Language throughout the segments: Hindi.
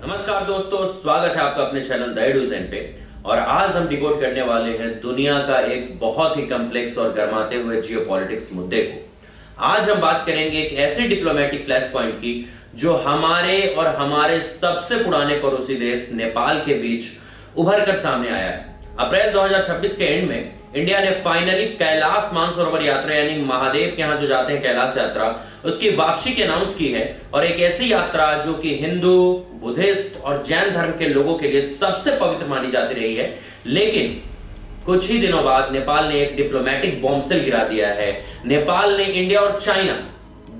नमस्कार दोस्तों, स्वागत है आपका अपने चैनल द एडुज़ेन पे। और आज हम डिकोड करने वाले हैं दुनिया का एक बहुत ही कॉम्प्लेक्स और गर्माते हुए जियोपॉलिटिक्स मुद्दे को। आज हम बात करेंगे एक ऐसी डिप्लोमेटिक फ्लैश पॉइंट की जो हमारे और हमारे सबसे पुराने पड़ोसी देश नेपाल के बीच उभर कर सामने आया है। अप्रैल 2026 के एंड में इंडिया ने फाइनली कैलाश मानसरोवर यात्रा यानी महादेव के यहां जो जाते हैं कैलाश यात्रा, उसकी वापसी की अनाउंस की है। और एक ऐसी यात्रा जो कि हिंदू, बुद्धिस्ट और जैन धर्म के लोगों के लिए सबसे पवित्र मानी जाती रही है। लेकिन कुछ ही दिनों बाद नेपाल ने एक डिप्लोमेटिक बॉम्बसेल गिरा दिया है। नेपाल ने इंडिया और चाइना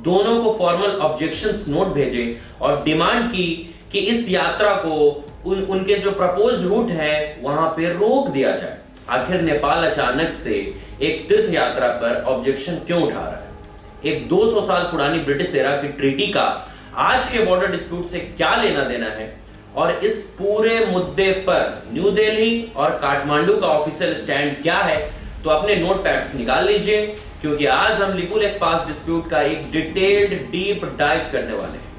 दोनों को फॉर्मल ऑब्जेक्शंस नोट भेजे और डिमांड की कि इस यात्रा को उनके जो प्रपोज्ड रूट है वहां पे रोक दिया जाए। आखिर नेपाल अचानक से एक तीर्थ यात्रा पर ऑब्जेक्शन क्यों उठा रहा है? एक 200 साल पुरानी ब्रिटिश एरा की ट्रीटी का आज के बॉर्डर डिस्प्यूट से क्या लेना देना है? और इस पूरे मुद्दे पर न्यू दिल्ली और काठमांडू का ऑफिशियल स्टैंड क्या है? तो अपने नोट पैड्स निकाल लीजिए, क्योंकि आज हम लिपुलेख पास डिस्प्यूट का एक डिटेल्ड डीप डाइव करने वाले हैं।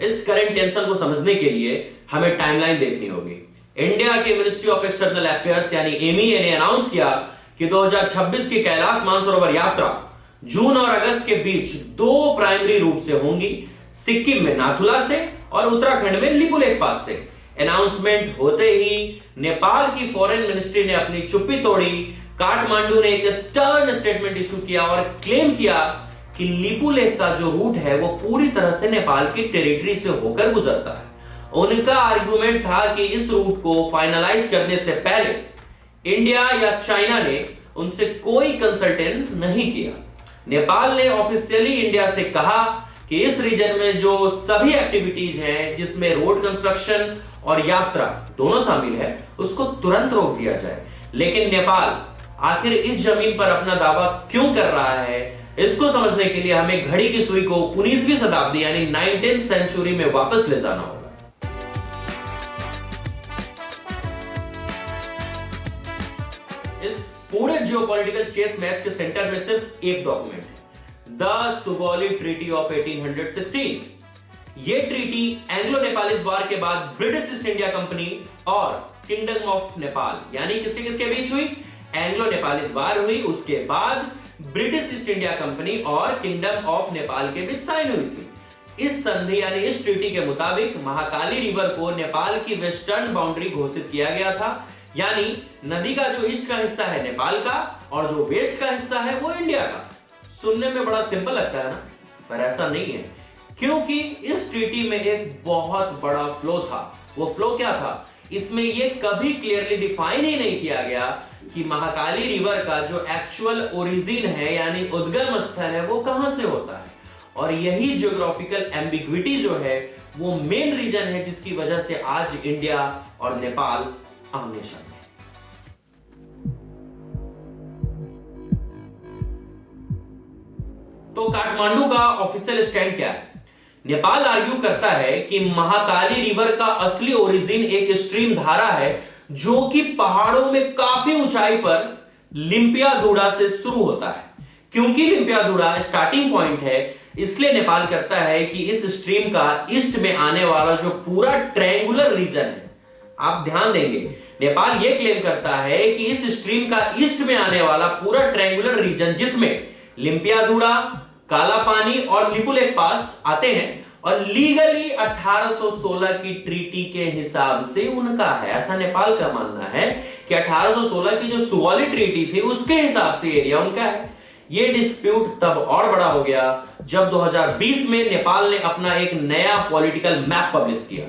इस करंट टेंशन को समझने के लिए हमें टाइमलाइन देखनी होगी। इंडिया के मिनिस्ट्री ऑफ एक्सटर्नल अफेयर्स यानी एमईए ने अनाउंस किया कि 2026 की कैलाश मानसरोवर यात्रा जून और अगस्त के बीच 2 प्राइमरी रूट से होंगी, सिक्किम में नाथुला से और उत्तराखंड में लिपुलेख पास से। अनाउंसमेंट होते ही नेपाल की फॉरेन मिनिस्ट्री ने अपनी चुप्पी तोड़ी। काठमांडू ने एक स्टर्न स्टेटमेंट इशू किया और क्लेम किया कि लिपुलेख का जो रूट है वो पूरी तरह से नेपाल की टेरिटरी से होकर गुजरता है। उनका आर्गुमेंट था कि इस रूट को फाइनलाइज करने से पहले इंडिया या चाइना ने उनसे कोई कंसल्टेंट नहीं किया। नेपाल ने ऑफिशियली इंडिया से कहा कि इस रीजन में जो सभी एक्टिविटीज हैं जिसमें रोड कंस्ट्रक्शन और यात्रा दोनों शामिल है, उसको तुरंत रोक दिया जाए। लेकिन नेपाल आखिर इस जमीन पर अपना दावा क्यों कर रहा है, इसको समझने के लिए हमें घड़ी की सुई को 19वीं शताब्दी यानी 19th सेंचुरी में वापस ले जाना होगा। इस पूरे जियोपॉलिटिकल चेस मैच के सेंटर में सिर्फ एक डॉक्यूमेंट है, द सुगौली ट्रीटी ऑफ 1816। ये ट्रीटी एंग्लो नेपालीज वार के बाद ब्रिटिश ईस्ट इंडिया कंपनी और किंगडम ऑफ नेपाल यानी किसके किसके बीच हुई? एंग्लो नेपालीज वार हुई, उसके बाद ब्रिटिश ईस्ट इंडिया कंपनी और किंगडम ऑफ नेपाल के बीच साइन हुई थी। इस संधि यानी इस ट्रीटी के मुताबिक महाकाली रिवर को नेपाल की वेस्टर्न बाउंड्री घोषित किया गया था। यानी नदी का जो ईस्ट का हिस्सा है नेपाल का और जो वेस्ट का हिस्सा है वो इंडिया का। सुनने में बड़ा सिंपल लगता है ना, पर ऐसा नहीं है, क्योंकि इस ट्रीटी में एक बहुत बड़ा फ्लो था। वो फ्लो क्या था? इसमें ये कभी क्लियरली डिफाइन ही नहीं किया गया कि महाकाली रिवर का जो एक्चुअल ओरिजिन है यानी उद्गम स्थल है वो कहां से होता है। और यही जियोग्राफिकल एम्बिग्विटी जो है वो मेन रीजन है जिसकी वजह से आज इंडिया और नेपाल आमने सामने है। तो काठमांडू का ऑफिशियल स्टैंड क्या है? नेपाल आर्ग्यू करता है कि महाकाली रिवर का असली ओरिजिन एक स्ट्रीम धारा है जो कि पहाड़ों में काफी ऊंचाई पर लिम्पियाधुरा से शुरू होता है। क्योंकि लिम्पियाधुरा स्टार्टिंग पॉइंट है, इसलिए नेपाल करता है कि इस स्ट्रीम का ईस्ट में आने वाला जो पूरा ट्रायंगुलर रीजन है, आप ध्यान देंगे, नेपाल यह क्लेम करता है कि इस स्ट्रीम का ईस्ट में आने वाला पूरा ट्रायंगुलर रीजन जिसमें लिम्पियाधुरा, काला पानी और लिपुलेख पास आते हैं और लीगली 1816 की ट्रीटी के हिसाब से उनका है। ऐसा नेपाल का मानना है कि 1816 की जो सुगौली ट्रीटी थी उसके हिसाब से एरिया उनका है। ये डिस्प्यूट तब और बड़ा हो गया जब 2020 में नेपाल ने अपना एक नया पॉलिटिकल मैप पब्लिश किया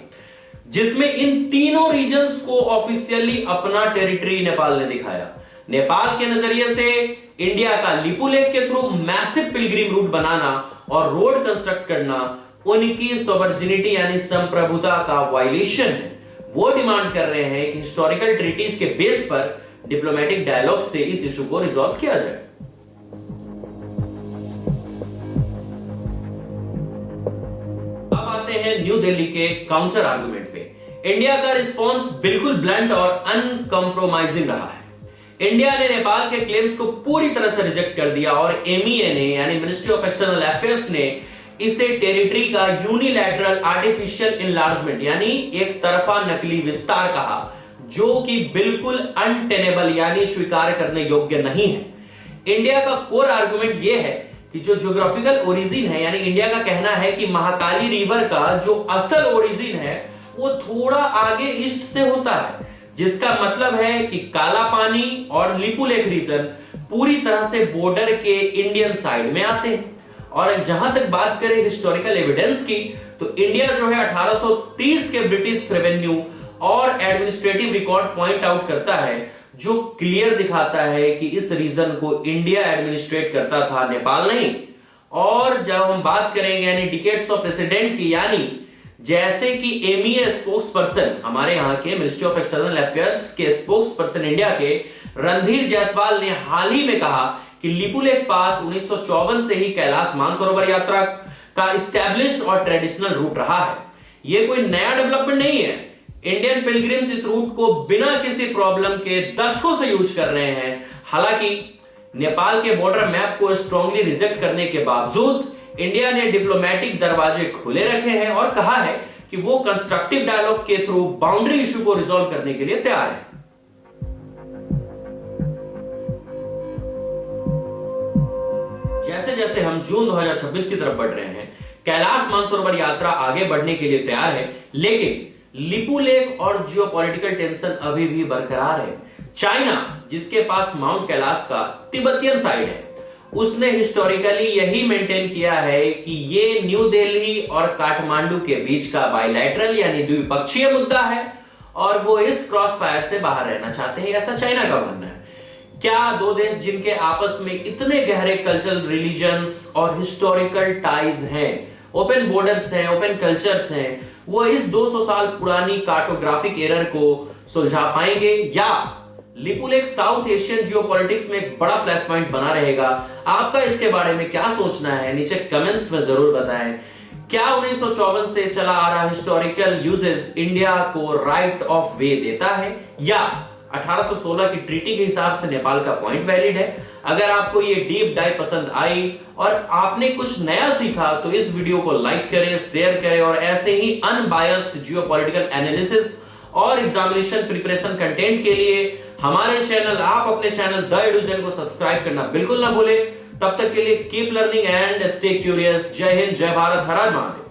जिसमें इन तीनों रीजन्स को ऑफिशियली अपना टेरिटरी नेपाल ने दिखाया। नेपाल के नजरिए से इंडिया का लिपुलेख के थ्रू मैसिव पिलग्रिम रूट बनाना और रोड कंस्ट्रक्ट करना उनकी सोवर्जिनिटी यानी संप्रभुता का वायलेशन है। वो डिमांड कर रहे हैं कि हिस्टोरिकल ट्रीटीज के बेस पर डिप्लोमेटिक डायलॉग से इस इशू को रिजॉल्व किया जाए। अब आते हैं न्यू दिल्ली के काउंटर आर्गुमेंट पे। इंडिया का रिस्पॉन्स बिल्कुल ब्लंट और अनकॉम्प्रोमाइजिंग रहा है। इंडिया ने नेपाल के क्लेम्स को पूरी तरह से रिजेक्ट कर दिया और एमईए ने यानी मिनिस्ट्री ऑफ एक्सटर्नल अफेयर्स ने इसे टेरिटरी का यूनिलैटरल आर्टिफिशियल इनलार्जमेंट यानी एक तरफा नकली विस्तार कहा, जो कि बिल्कुल अनटेनेबल यानी स्वीकार करने योग्य नहीं है। इंडिया का कोर आर्गुमेंट यह है कि जो ज्योग्राफिकल ओरिजिन है यानी इंडिया का कहना है कि महाकाली रिवर का जो असल ओरिजिन है वो थोड़ा आगे ईस्ट से होता है, जिसका मतलब है कि काला पानी और लिपू लेक रीजन पूरी तरह से बॉर्डर के इंडियन साइड में आते हैं। और जहां तक बात करें हिस्टोरिकल एविडेंस की, तो इंडिया जो है 1830 के ब्रिटिश रेवेन्यू और एडमिनिस्ट्रेटिव रिकॉर्ड पॉइंट आउट करता है, जो क्लियर दिखाता है कि इस रीजन को इंडिया एडमिनिस्ट्रेट करता था, नेपाल नहीं। और जब हम बात करेंगे यानी डिकेड्स ऑफ प्रेसिडेंट की, यानी जैसे कि एमईए स्पोक्स पर्सन हमारे यहाँ के मिनिस्ट्री ऑफ एक्सटर्नल अफेयर्स के स्पोक्स पर्सन इंडिया के रणधीर जायसवाल ने हाल ही में कहा कि लिपुलेख पास 1954 से ही कैलाश मानसरोवर यात्रा का इस्टेब्लिश्ड और ट्रेडिशनल रूट रहा है। यह कोई नया डेवलपमेंट नहीं है। इंडियन पिलग्रिम्स इस रूट को बिना किसी प्रॉब्लम के दशकों से यूज कर रहे हैं। हालांकि नेपाल के बॉर्डर मैप को स्ट्रांगली रिजेक्ट करने के बावजूद इंडिया ने डिप्लोमेटिक दरवाजे खुले रखे हैं और कहा है कि वो कंस्ट्रक्टिव डायलॉग के थ्रू बाउंड्री इशू को रिजॉल्व करने के लिए तैयार है। जैसे जैसे हम जून 2026 की तरफ बढ़ रहे हैं, कैलाश मानसरोवर यात्रा आगे बढ़ने के लिए तैयार है, लेकिन लिपू लेक और जियोपॉलिटिकल टेंशन अभी भी बरकरार है। चाइना, जिसके पास माउंट कैलाश का तिब्बतियन साइड है, उसने हिस्टोरिकली यही मेंटेन किया है कि ये न्यू दिल्ली और काठमांडू के बीच का बायलैटरल यानी द्विपक्षीय मुद्दा है और वो इस क्रॉस फायर से बाहर रहना चाहते हैं, ऐसा चाइना का मानना है। क्या दो देश जिनके आपस में इतने गहरे कल्चरल, रिलीजन्स और हिस्टोरिकल टाइज हैं, ओपन बॉर्डर्स हैं, ओपन कल्चर्स हैं, वो इस 200 साल पुरानी कार्टोग्राफिक एरर को सुलझा पाएंगे या लिपुलेख साउथ एशियन जियोपॉलिटिक्स में एक बड़ा फ्लैश पॉइंट बना रहेगा? आपका इसके बारे में क्या सोचना है, नीचे कमेंट्स में जरूर बताएं। क्या 1954 से चला आ रहा हिस्टोरिकल यूजेस इंडिया को राइट ऑफ वे देता है या 1816 की ट्रीटी के हिसाब से नेपाल का पॉइंट वैलिड है? अगर आपको ये डीप डाइव पसंद आई और आपने कुछ नया सीखा तो इस वीडियो को लाइक करें, शेयर करें और ऐसे ही अनबायस्ड जियोपॉलिटिकल एनालिसिस और एग्जामिनेशन प्रिपरेशन कंटेंट के लिए हमारे चैनल, आप अपने चैनल द एडुजन को सब्सक्राइब करना बिल्कुल ना भूलें। तब तक के लिए keep learning and stay curious. जय हिंद, जय भारत, हर हर महादेव।